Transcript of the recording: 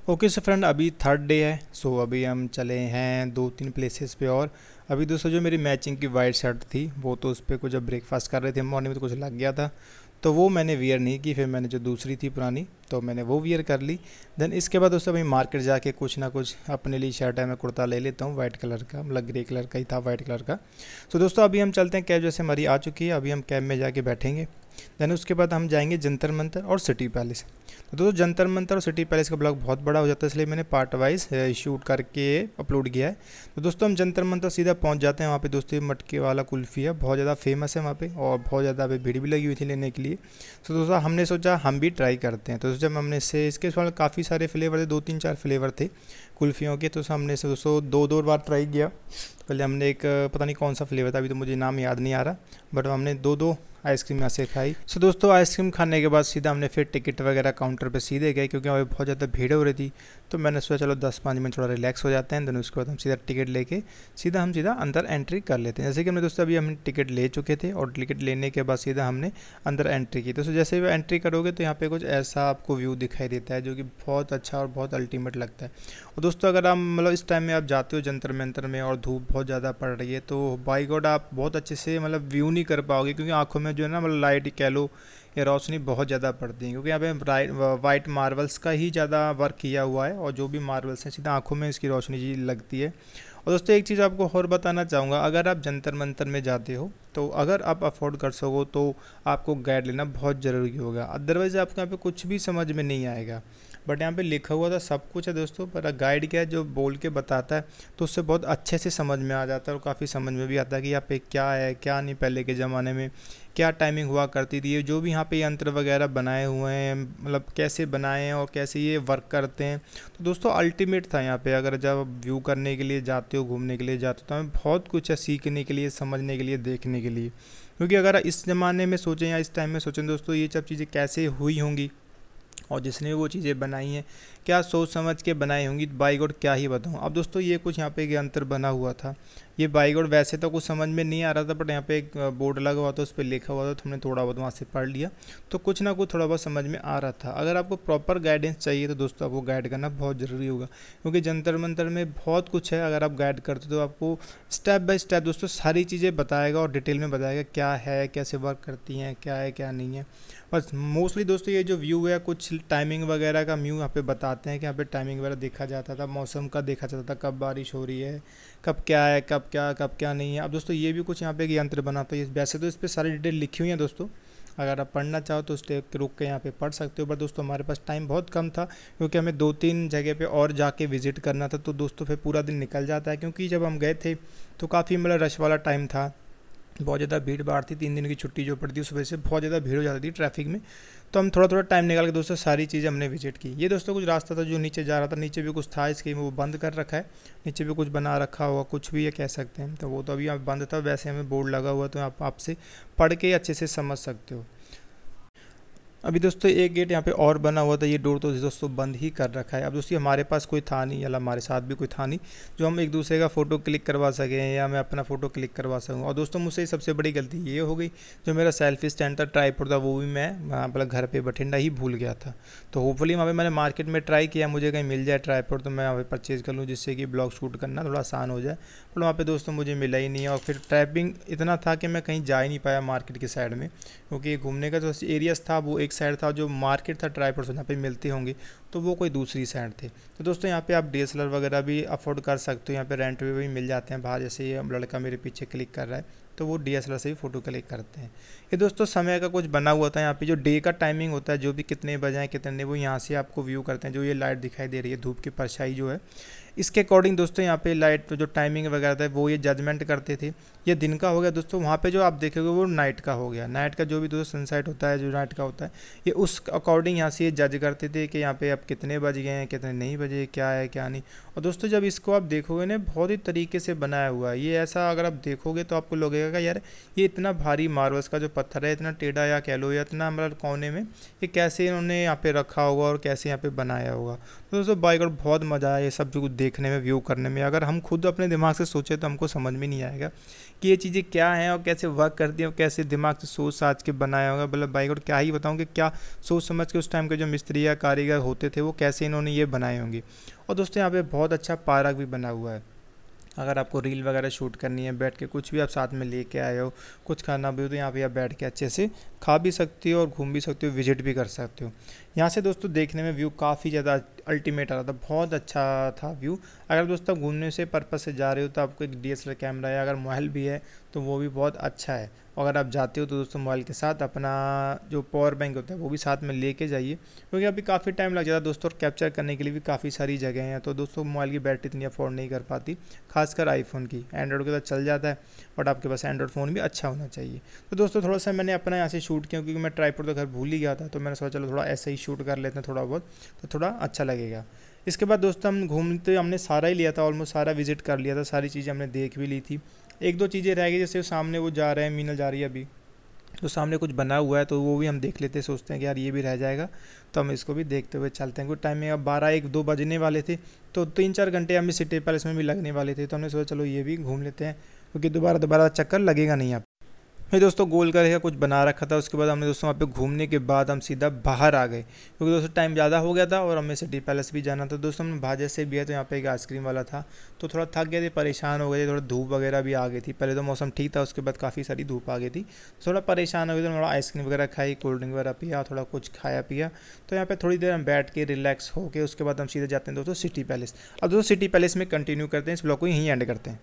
Okay so friend, अभी third day है। सो अभी हम चले हैं 2-3 प्लेसेस पे। और अभी दोस्तों जो मेरी मैचिंग की वाइट शर्ट थी वो तो उस पर कुछ जब ब्रेकफास्ट कर रहे थे मॉर्निंग में तो कुछ लग गया था, तो वो मैंने वियर नहीं की। फिर मैंने जो दूसरी थी पुरानी तो मैंने वो वियर कर ली। देन इसके बाद दोस्तों अभी मार्केट जाके कुछ ना कुछ अपने लिए शर्ट है मैं कुर्ता ले लेता हूँ वाइट कलर का, मतलब ग्रे कलर का ही था वाइट कलर का। सो दोस्तों अभी हम चलते हैं, कैब जैसे हमारी आ चुकी है, अभी हम कैब में जाके बैठेंगे। देन उसके बाद हम जाएंगे जंतर मंतर और सिटी पैलेस। तो दोस्तों जंतर मंतर और सिटी पैलेस का ब्लॉग बहुत बड़ा हो जाता है, इसलिए मैंने पार्ट वाइज शूट करके अपलोड किया है। तो दोस्तों हम जंतर मंतर सीधा पहुंच जाते हैं। वहाँ पे दोस्तों मटके वाला कुल्फ़ी है, बहुत ज़्यादा फेमस है वहाँ पे, और बहुत ज़्यादा अभी भीड़ भी लगी हुई थी लेने के लिए। तो दोस्तों हमने सोचा हम भी ट्राई करते हैं। तो जब हमने इससे इसके काफ़ी सारे फ्लेवर थे, 2-3-4 फ्लेवर थे कुल्फ़ियों के। तो हमने से दोस्तों दो बार ट्राई किया। पहले हमने एक पता नहीं कौन सा फ्लेवर था, अभी तो मुझे नाम याद नहीं आ रहा, बट हमने दो आइसक्रीम यहाँ से खाई। सो दोस्तों आइसक्रीम खाने के बाद सीधा हमने फिर टिकट वगैरह काउंटर पे सीधे गए, क्योंकि वहाँ पे बहुत ज़्यादा भीड़ हो रही थी। तो मैंने सोचा चलो 10-5 मिनट थोड़ा रिलैक्स हो जाते हैं, देन उसके बाद हम सीधा टिकट लेके सीधा अंदर एंट्री कर लेते हैं। जैसे कि हमने दोस्तों अभी हम टिकट ले चुके थे, और टिकट लेने के बाद सीधा हमने अंदर एंट्री की। तो जैसे भी एंट्री करोगे तो यहाँ पे कुछ ऐसा आपको व्यू दिखाई देता है जो कि बहुत अच्छा और बहुत अल्टीमेट लगता है। और दोस्तों अगर आप मतलब इस टाइम में आप जाते हो जंतर मंतर में और धूप बहुत ज़्यादा पड़ रही है, तो बाई गॉड आप बहुत अच्छे से मतलब व्यू नहीं कर पाओगे, क्योंकि आंखों में जो है ना मतलब लाइट कह लो या रोशनी बहुत ज़्यादा पड़ती है, क्योंकि यहाँ पे वाइट मार्बल्स का ही ज़्यादा वर्क किया हुआ है, और जो भी मार्बल्स हैं सीधा आंखों में इसकी रोशनी जी लगती है। और दोस्तों एक चीज़ आपको और बताना चाहूँगा, अगर आप जंतर मंतर में जाते हो तो अगर आप अफोर्ड कर सको तो आपको गाइड लेना बहुत ज़रूरी होगा, अदरवाइज़ आपको यहाँ पे कुछ भी समझ में नहीं आएगा। बट यहाँ पे लिखा हुआ था सब कुछ है दोस्तों, पर गाइड क्या है जो बोल के बताता है तो उससे बहुत अच्छे से समझ में आ जाता है, और काफ़ी समझ में भी आता है कि यहाँ पे क्या है क्या नहीं, पहले के ज़माने में क्या टाइमिंग हुआ करती थी, ये जो भी यहाँ पे यंत्र वगैरह बनाए हुए हैं मतलब कैसे बनाए हैं और कैसे ये वर्क करते हैं। तो दोस्तों अल्टीमेट था यहाँ पे। अगर जब व्यू करने के लिए जाते हो, घूमने के लिए जाते हो, तो हमें बहुत कुछ है सीखने के लिए, समझने के लिए, देखने के लिए। क्योंकि अगर इस ज़माने में सोचें या इस टाइम में सोचें दोस्तों, ये सब चीज़ें कैसे हुई होंगी और जिसने वो चीज़ें बनाई हैं क्या सोच समझ के बनाई होंगी, बाई गॉड क्या ही बताऊँ। अब दोस्तों ये कुछ यहाँ पे एक यंत्र बना हुआ था, ये बाई गॉड वैसे तो कुछ समझ में नहीं आ रहा था, बट यहाँ पे एक बोर्ड लगा हुआ था, उस पर लिखा हुआ था, तो हमने थोड़ा बहुत वहाँ से पढ़ लिया, तो कुछ ना कुछ थोड़ा बहुत समझ में आ रहा था। अगर आपको प्रॉपर गाइडेंस चाहिए तो दोस्तों आपको गाइड करना बहुत ज़रूरी होगा, क्योंकि जंतर मंतर में बहुत कुछ है। अगर आप गाइड करते हो तो आपको स्टेप बाय स्टेप दोस्तों सारी चीज़ें बताएगा और डिटेल में बताएगा क्या है, कैसे वर्क करती हैं, क्या है क्या नहीं है। बस मोस्टली दोस्तों ये जो व्यू है कुछ टाइमिंग वगैरह का व्यू यहाँ पे बताते हैं कि यहाँ पे टाइमिंग वगैरह देखा जाता था, मौसम का देखा जाता था, कब बारिश हो रही है, कब क्या है, कब क्या नहीं है। अब दोस्तों ये भी कुछ यहाँ पे एक यंत्र बनाता है, वैसे तो इस पर सारी डिटेल लिखी हुई है दोस्तों, अगर आप पढ़ना चाहो तो स्टेप रुक के यहाँ पे पढ़ सकते हो। बट दोस्तों हमारे पास टाइम बहुत कम था, क्योंकि हमें 2-3 जगह पे और जाके विज़िट करना था, तो दोस्तों फिर पूरा दिन निकल जाता है। क्योंकि जब हम गए थे तो काफ़ी मतलब रश वाला टाइम था, बहुत ज़्यादा भीड़ भाड़ थी, 3 दिन की छुट्टी जो पड़ती उस वजह से बहुत ज़्यादा भीड़ हो जाती थी ट्रैफिक में। तो हम थोड़ा टाइम निकाल के दोस्तों सारी चीज़ें हमने विजिट की। ये दोस्तों कुछ रास्ता था जो नीचे जा रहा था, नीचे भी कुछ था इसके वो बंद कर रखा है, नीचे भी कुछ बना रखा हुआ कुछ भी ये कह सकते हैं, तो वो तो अभी यहाँ बंद था, वैसे हमें बोर्ड लगा हुआ तो आप आपसे पढ़ के अच्छे से समझ सकते हो। अभी दोस्तों एक गेट यहाँ पे और बना हुआ था, ये डोर तो दोस्तों बंद ही कर रखा है। अब दोस्तों हमारे पास कोई था नहीं, या हमारे साथ भी कोई था नहीं जो हम एक दूसरे का फ़ोटो क्लिक करवा सकें या मैं अपना फ़ोटो क्लिक करवा सकूँ। और दोस्तों मुझसे सबसे बड़ी गलती ये हो गई, जो मेरा सेल्फी स्टैंड था, ट्राइपॉड था, वो भी मैं वहाँ पर घर पर बठिंडा ही भूल गया था। तो होपफुली वहाँ पर मैंने मार्केट में ट्राई किया, मुझे कहीं मिल जाए ट्राइपॉड तो मैं वहाँ पर परचेज़ कर लूँ, जिससे कि ब्लॉग शूट करना थोड़ा आसान हो जाए। पर वहाँ पर दोस्तों मुझे मिला ही नहीं है, और फिर ट्रैपिंग इतना था कि मैं कहीं जा ही नहीं पाया मार्केट के साइड में, क्योंकि घूमने का जो एरियाज था वो एक साइड था, जो मार्केट था ट्राइपॉड जहाँ पे मिलते होंगे तो वो कोई दूसरी साइड थे। तो दोस्तों यहाँ पे आप डीएसएलआर वगैरह भी अफोर्ड कर सकते हो, यहाँ पे रेंट पे भी मिल जाते हैं बाहर। जैसे ये लड़का मेरे पीछे क्लिक कर रहा है तो वो डीएसएलआर से भी फ़ोटो क्लिक करते हैं। ये दोस्तों समय का कुछ बना हुआ था, यहाँ पे जो डे का टाइमिंग होता है, जो भी कितने बजे हैं कितने नहीं, वो यहाँ से आपको व्यू करते हैं। जो ये लाइट दिखाई दे रही है, धूप की परछाई जो है, इसके अकॉर्डिंग दोस्तों यहाँ पे लाइट जो टाइमिंग वगैरह था वो ये जजमेंट करते थे। ये दिन का हो गया दोस्तों, वहाँ पे जो आप देखेंगे वो नाइट का हो गया। नाइट का जो भी दोस्तों सनसेट होता है, जो नाइट का होता है, ये उस अकॉर्डिंग यहाँ से ये जज करते थे कि यहाँ पे अब कितने बज गए हैं, कितने नहीं बजे, क्या है क्या नहीं। और दोस्तों जब इसको आप देखोगे ना, बहुत ही तरीके से बनाया हुआ है ये। ऐसा अगर आप देखोगे तो आपको लगेगा कि यार ये इतना भारी मार्बल्स का जो पत्थर है, इतना टेढ़ा या कह लो, या इतना मतलब कोने में, ये कैसे इन्होंने यहाँ पे रखा होगा और कैसे यहाँ पे बनाया होगा। तो दोस्तों बाई गॉड बहुत मज़ा आया ये सब जो कुछ देखने में, व्यू करने में। अगर हम खुद अपने दिमाग से सोचें तो हमको समझ में नहीं आएगा कि ये चीज़ें क्या हैं और कैसे वर्क करती हैं और कैसे दिमाग से सोच साच के बनाया होगा। मतलब भाई और क्या ही बताऊँ कि क्या सोच समझ के उस टाइम के जो मिस्त्री या कारीगर होते थे वो कैसे इन्होंने ये बनाए होंगे। और दोस्तों यहाँ पे बहुत अच्छा पार्क भी बना हुआ है। अगर आपको रील वगैरह शूट करनी है, बैठ के कुछ भी आप साथ में लेके आए हो, कुछ खाना भी हो, तो यहाँ पे आप बैठ के अच्छे से खा भी सकते हो और घूम भी सकते हो, विजिट भी कर सकते हो। यहाँ से दोस्तों देखने में व्यू काफ़ी ज़्यादा अल्टीमेट आ रहा था, बहुत अच्छा था व्यू। अगर दोस्तों आप घूमने से पर्पज़ से जा रहे हो तो आपको एक DSLR कैमरा है, अगर मोबाइल भी है तो वो भी बहुत अच्छा है। अगर आप जाते हो तो दोस्तों मोबाइल के साथ अपना जो पावर बैंक होता है वो भी साथ में लेके जाइए, क्योंकि अभी काफ़ी टाइम लग जाता है दोस्तों, और कैप्चर करने के लिए भी काफ़ी सारी जगह हैं। तो दोस्तों मोबाइल की बैटरी इतनी अफोर्ड नहीं कर पाती, खासकर आईफोन की। एंड्रॉइड के साथ चल जाता है, बट आपके पास एंड्रॉइड फ़ोन भी अच्छा होना चाहिए। तो दोस्तों थोड़ा सा मैंने अपना यहाँ से शूट किया, क्योंकि मैं ट्राईपॉड तो घर भूल ही गया था, तो मैंने सोचा चलो थोड़ा ऐसे ही शूट कर लेते हैं थोड़ा बहुत, तो थोड़ा अच्छा लगेगा। इसके बाद दोस्तों हम घूमते, हमने सारा ही लिया था, ऑलमोस्ट सारा विजिट कर लिया था, सारी चीज़ें हमने देख भी ली थी। एक दो चीज़ें रह गई, जैसे सामने वो जा रहे हैं, मीनल जा रही है अभी, तो सामने कुछ बना हुआ है तो वो भी हम देख लेते हैं, सोचते हैं कि यार ये भी रह जाएगा, तो हम इसको भी देखते हुए चलते हैं। कुछ टाइम में अब 12-1-2 बजने वाले थे, तो 3-4 घंटे हमें सिटी पैलेस में भी लगने वाले थे, तो हमने सोचा चलो ये भी घूम लेते हैं, क्योंकि दोबारा चक्कर लगेगा नहीं। आप फिर दोस्तों गोल का कुछ बना रखा था, उसके बाद हमने दोस्तों वहाँ पे घूमने के बाद हम सीधा बाहर आ गए, क्योंकि दोस्तों टाइम ज़्यादा हो गया था और हमें सिटी पैलेस भी जाना था। दोस्तों हमने बाहर से भी है, तो यहाँ पे एक आइसक्रीम वाला था, तो थोड़ा थक गए थे, परेशान हो गए थे, थोड़ा धूप वगैरह भी आ गई थी। पहले तो मौसम ठीक था, उसके बाद काफ़ी सारी धूप आ गई थी, थोड़ा परेशान हो गए थे। थोड़ा आइसक्रीम वगैरह खाई, कोल्ड ड्रिंक वगैरह पिया, थोड़ा कुछ खाया पिया, तो यहाँ पे थोड़ी देर हम बैठ के रिलैक्स होकर उसके बाद हम सीधे जाते हैं दोस्तों सिटी पैलेस। अब दोस्तों सिटी पैलेस में कंटिन्यू करते हैं, इस ब्लॉग को यहीं एंड करते हैं।